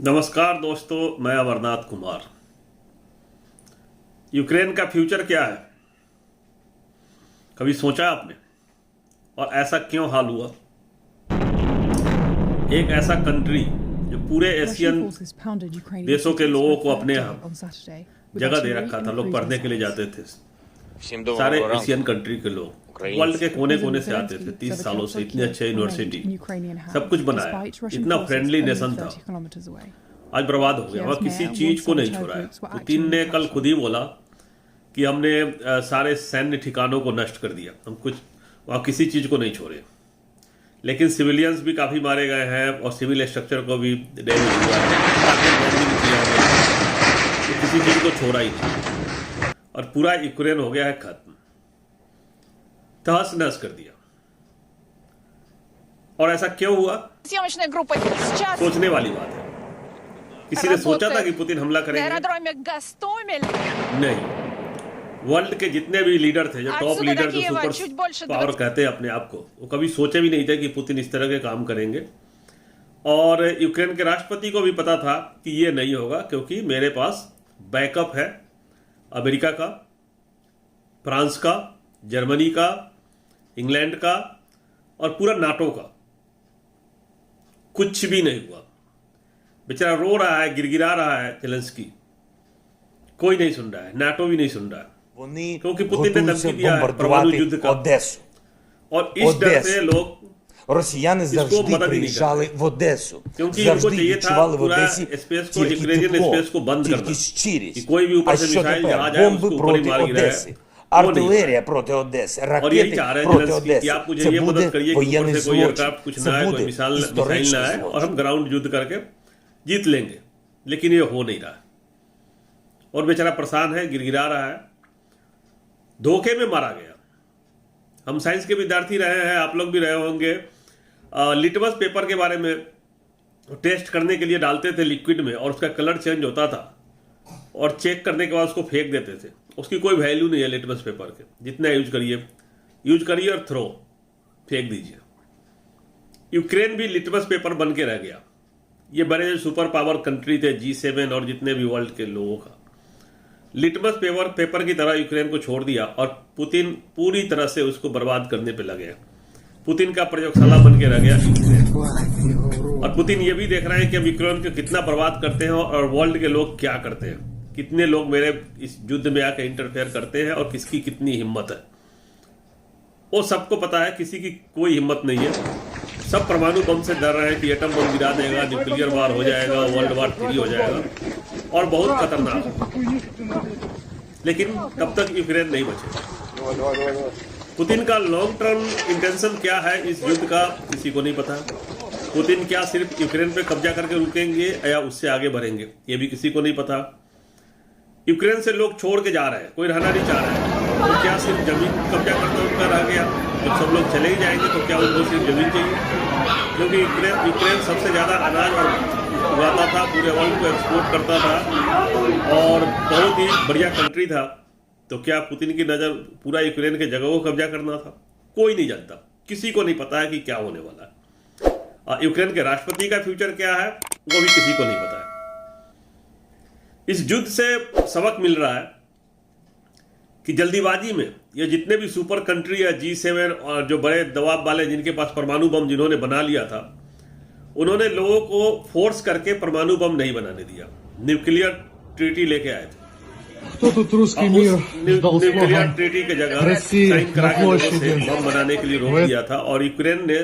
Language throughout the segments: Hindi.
नमस्कार दोस्तों, मैं अमरनाथ कुमार। यूक्रेन का फ्यूचर क्या है, कभी सोचा आपने? और ऐसा क्यों हाल हुआ? एक ऐसा कंट्री जो पूरे एशियन देशों के लोगों को अपने यहाँ जगह दे रखा था, लोग पढ़ने के लिए जाते थे, सारे एशियन कंट्री के लोग वर्ल्ड के कोने कोने से आते थे। 30 सालों से इतनी अच्छी यूनिवर्सिटी, सब कुछ बनाया, इतना फ्रेंडली नेशन था, आज बर्बाद हो गया। वह किसी चीज को नहीं छोड़ा है। पुतिन ने कल खुद ही बोला कि हमने सारे सैन्य ठिकानों को नष्ट कर दिया, हम कुछ वहाँ किसी चीज को नहीं छोड़े। लेकिन सिविलियंस भी काफी मारे गए हैं और सिविल स्ट्रक्चर को भी डैमेज हुआ है, तो किसी चीज को छोड़ा ही नहीं और पूरा यूक्रेन हो गया है खत्म, तहस नहस कर दिया। और ऐसा क्यों हुआ? सोचने वाली बात है। किसी ने सोचा था कि पुतिन हमला करेंगे? नहीं। वर्ल्ड के जितने भी लीडर थे, जो टॉप लीडर, जो सुपर पावर कहते हैं अपने आप को, वो कभी सोचे भी नहीं थे कि पुतिन इस तरह के काम करेंगे। और यूक्रेन के राष्ट्रपति को भी पता था कि ये नहीं होगा, क्योंकि मेरे पास बैकअप है अमेरिका का, फ्रांस का, जर्मनी का, इंग्लैंड का और पूरा नाटो का। कुछ भी नहीं हुआ, बेचारा रो रहा है, गिड़गिड़ा रहा है जेलेंस्की, कोई नहीं सुन रहा है, नाटो भी नहीं सुन रहा है, क्योंकि पुतिन ने धमकी दिया है परमाणु युद्ध का। और इस डर से लोग Росіяни завжди приїжджали в Одесу, завжди відчували в Одесі тільки тепло, тільки щирість. А що тепер? Бомби проти Одеси, артилерія проти Одеси, ракети проти Одеси. Це буде воєнний злочин, це буде історичний злочин. और हम ग्राउंड युद्ध करके जीत लेंगे, लेकिन ये हो नहीं रहा है और बेचारा परेशान है, गिड़गिड़ा रहा है, धोखे में मारा गया। हम साइंस के विद्यार्थी रहे हैं, आप लोग भी रहे होंगे। लिटमस पेपर के बारे में टेस्ट करने के लिए डालते थे लिक्विड में और उसका कलर चेंज होता था और चेक करने के बाद उसको फेंक देते थे। उसकी कोई वैल्यू नहीं है लिटमस पेपर के, जितना यूज करिए और थ्रो, फेंक दीजिए। यूक्रेन भी लिटमस पेपर बन के रह गया। ये बड़े सुपर पावर कंट्री थे, G7 और जितने भी वर्ल्ड के लोगों का लिटमस पेपर की तरह यूक्रेन को छोड़ दिया और पुतिन पूरी तरह से उसको बर्बाद करने पे लगे। पुतिन का प्रयोगशाला बन के रह गया यूक्रेन। और पुतिन ये भी देख रहे हैं कि अब यूक्रेन को कितना बर्बाद करते हैं और वर्ल्ड के लोग क्या करते हैं, कितने लोग मेरे इस युद्ध में आकर इंटरफेयर करते हैं और किसकी कितनी हिम्मत है। वो सबको पता है, किसी की कोई हिम्मत नहीं है। सब परमाणु बम से डर रहे हैं कि एटम बम गिरा देगा, न्यूक्लियर वार हो जाएगा, वर्ल्ड वार 3 हो जाएगा और बहुत खतरनाक है। लेकिन तब तक यूक्रेन नहीं बचेगा। पुतिन का लॉन्ग टर्म इंटेंशन क्या है इस युद्ध का, किसी को नहीं पता। पुतिन क्या सिर्फ यूक्रेन पे कब्जा करके रुकेंगे या उससे आगे बढ़ेंगे, ये भी किसी को नहीं पता। यूक्रेन से लोग छोड़ के जा रहे हैं, कोई रहना नहीं चाह रहा है। तो क्या सिर्फ जमीन कब्जा करना उनका रह गया? जब सब लोग चले ही जाएंगे तो क्या उनको सिर्फ जमीन चाहिए? क्योंकि यूक्रेन सबसे ज्यादा अनाज और उगाता था, पूरे वर्ल्ड को एक्सपोर्ट करता था और बहुत ही बढ़िया कंट्री था। तो क्या पुतिन की नजर पूरा यूक्रेन के जगह को कब्जा करना था? कोई नहीं जानता, किसी को नहीं पता है कि क्या होने वाला है। यूक्रेन के राष्ट्रपति का फ्यूचर क्या है वो भी किसी को नहीं पता है। इस युद्ध से सबक मिल रहा है कि जल्दीबाजी में ये जितने भी सुपर कंट्री है, G7 और जो बड़े दबाव वाले जिनके पास परमाणु बम जिन्होंने बना लिया था, उन्होंने लोगों को फोर्स करके परमाणु बम नहीं बनाने दिया। न्यूक्लियर ट्रीटी लेके आए थे। न्यूक्लियर ट्रीटी की जगह साइन करा के लोगों से बम बनाने के लिए रोक दिया था और यूक्रेन ने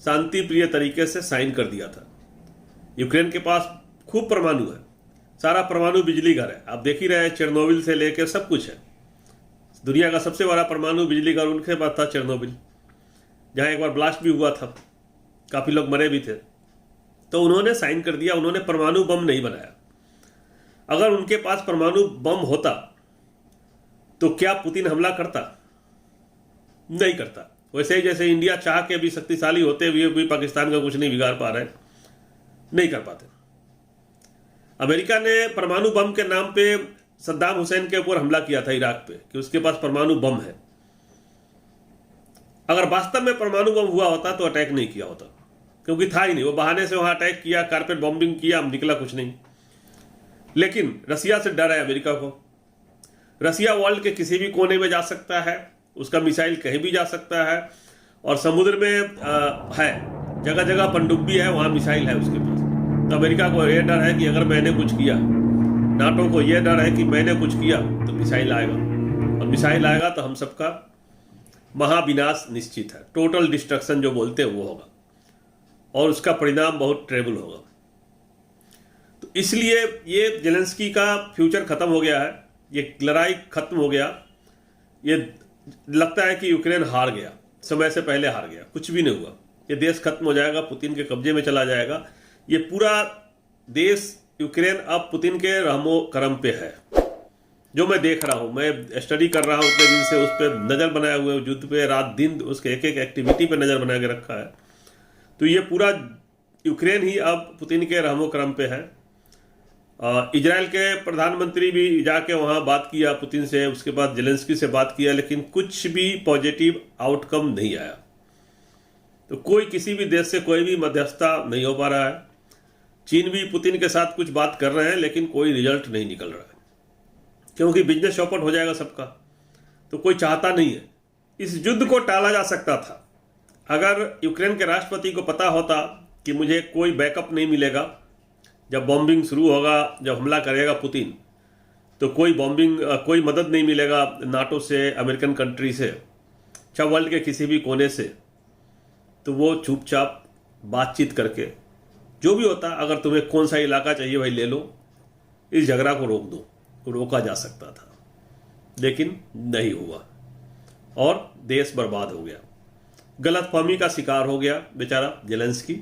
शांति प्रिय तरीके से साइन कर दिया था। यूक्रेन के पास खूब परमाणु है, सारा परमाणु बिजली घर है। आप देख ही रहे हैं, चेरनोबिल से लेकर सब कुछ है। दुनिया का सबसे बड़ा परमाणु बिजली घर उनके पास था, चेरनोबिल, जहां एक बार ब्लास्ट भी हुआ था, काफी लोग मरे भी थे। तो उन्होंने साइन कर दिया, उन्होंने परमाणु बम नहीं बनाया। अगर उनके पास परमाणु बम होता तो क्या पुतिन हमला करता? नहीं करता। वैसे ही जैसे इंडिया चाह के भी शक्तिशाली होते हुए भी पाकिस्तान का कुछ नहीं बिगाड़ पा रहे, नहीं कर पाते। अमेरिका ने परमाणु बम के नाम पे सद्दाम हुसैन के ऊपर हमला किया था इराक पे कि उसके पास परमाणु बम है। अगर वास्तव में परमाणु बम हुआ होता तो अटैक नहीं किया होता। क्योंकि था ही नहीं, वो बहाने से वहां अटैक किया, कारपेट बॉम्बिंग किया, निकला कुछ नहीं। लेकिन रसिया से डर है अमेरिका को। रसिया वर्ल्ड के किसी भी कोने में जा सकता है, उसका मिसाइल कहीं भी जा सकता है, और समुद्र में है, जगह जगह पनडुब्बी है, वहां मिसाइल है उसके पास। तो अमेरिका को यह डर है कि अगर मैंने कुछ किया, नाटो को यह डर है कि मैंने कुछ किया तो मिसाइल आएगा, और मिसाइल आएगा तो हम सबका महाविनाश निश्चित है। टोटल डिस्ट्रक्शन जो बोलते हैं वो होगा, और उसका परिणाम बहुत ट्रेबल होगा। तो इसलिए ये जेलेंस्की का फ्यूचर खत्म हो गया है, ये लड़ाई खत्म हो गया। ये लगता है कि यूक्रेन हार गया, समय से पहले हार गया, कुछ भी नहीं हुआ। ये देश खत्म हो जाएगा, पुतिन के कब्जे में चला जाएगा। ये पूरा देश यूक्रेन अब पुतिन के रहमो करम पे है, जो मैं देख रहा हूं। मैं स्टडी कर रहा हूं उतने दिन से, उस पर नजर बनाए हुए, युद्ध पे रात दिन उसके एक एक एक्टिविटी पे नजर बना के रखा है। तो ये पूरा यूक्रेन ही अब पुतिन के रहमो करम पे है। इजराइल के प्रधानमंत्री भी जाके वहां बात किया पुतिन से, उसके बाद जेलेंस्की से बात किया, लेकिन कुछ भी पॉजिटिव आउटकम नहीं आया। तो कोई किसी भी देश से कोई भी मध्यस्थता नहीं हो पा रहा है। चीन भी पुतिन के साथ कुछ बात कर रहे हैं, लेकिन कोई रिजल्ट नहीं निकल रहा है, क्योंकि बिजनेस चौपट हो जाएगा सबका। तो कोई चाहता नहीं है। इस युद्ध को टाला जा सकता था अगर यूक्रेन के राष्ट्रपति को पता होता कि मुझे कोई बैकअप नहीं मिलेगा। जब बॉम्बिंग शुरू होगा, जब हमला करेगा पुतिन, तो कोई मदद नहीं मिलेगा नाटो से, अमेरिकन कंट्री से, चाहे वर्ल्ड के किसी भी कोने से। तो वो चुपचाप बातचीत करके जो भी होता, अगर तुम्हें कौन सा इलाका चाहिए भाई ले लो, इस झगड़ा को रोक दो, तो रोका जा सकता था। लेकिन नहीं हुआ और देश बर्बाद हो गया। गलतफहमी का शिकार हो गया बेचारा जेलेंस्की,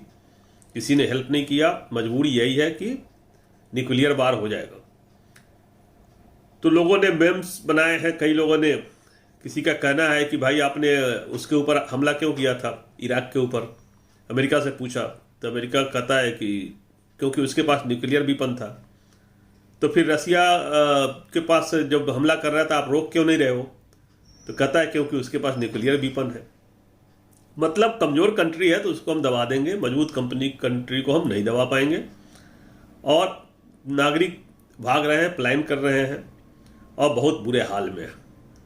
किसी ने हेल्प नहीं किया। मजबूरी यही है कि न्यूक्लियर वार हो जाएगा। तो लोगों ने मेम्स बनाए हैं, कई लोगों ने, किसी का कहना है कि भाई आपने उसके ऊपर हमला क्यों किया था, इराक के ऊपर। अमेरिका से पूछा तो अमेरिका कहता है कि क्योंकि उसके पास न्यूक्लियर वीपन था। तो फिर रसिया के पास जब हमला कर रहा था आप रोक क्यों नहीं रहे हो, तो कहता है क्योंकि उसके पास न्यूक्लियर वीपन है। मतलब कमजोर कंट्री है तो उसको हम दबा देंगे, मजबूत कंट्री को हम नहीं दबा पाएंगे। और नागरिक भाग रहे हैं, पलायन कर रहे हैं, और बहुत बुरे हाल में है।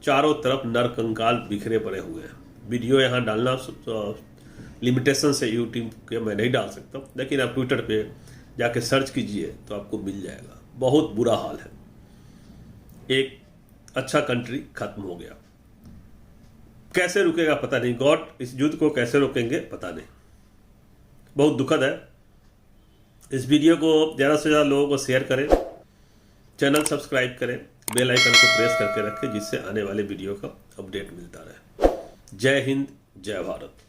चारों तरफ नर कंकाल बिखरे पड़े हुए हैं। वीडियो यहाँ डालना लिमिटेशन से यूट्यूब के मैं नहीं डाल सकता, लेकिन आप ट्विटर पे जाके सर्च कीजिए तो आपको मिल जाएगा। बहुत बुरा हाल है। एक अच्छा कंट्री खत्म हो गया। कैसे रुकेगा पता नहीं, गॉड इस युद्ध को कैसे रोकेंगे पता नहीं। बहुत दुखद है। इस वीडियो को ज़्यादा से ज़्यादा लोगों को शेयर करें, चैनल सब्सक्राइब करें, बेल आइकन को प्रेस करके रखें, जिससे आने वाले वीडियो का अपडेट मिलता रहे। जय हिंद, जय भारत।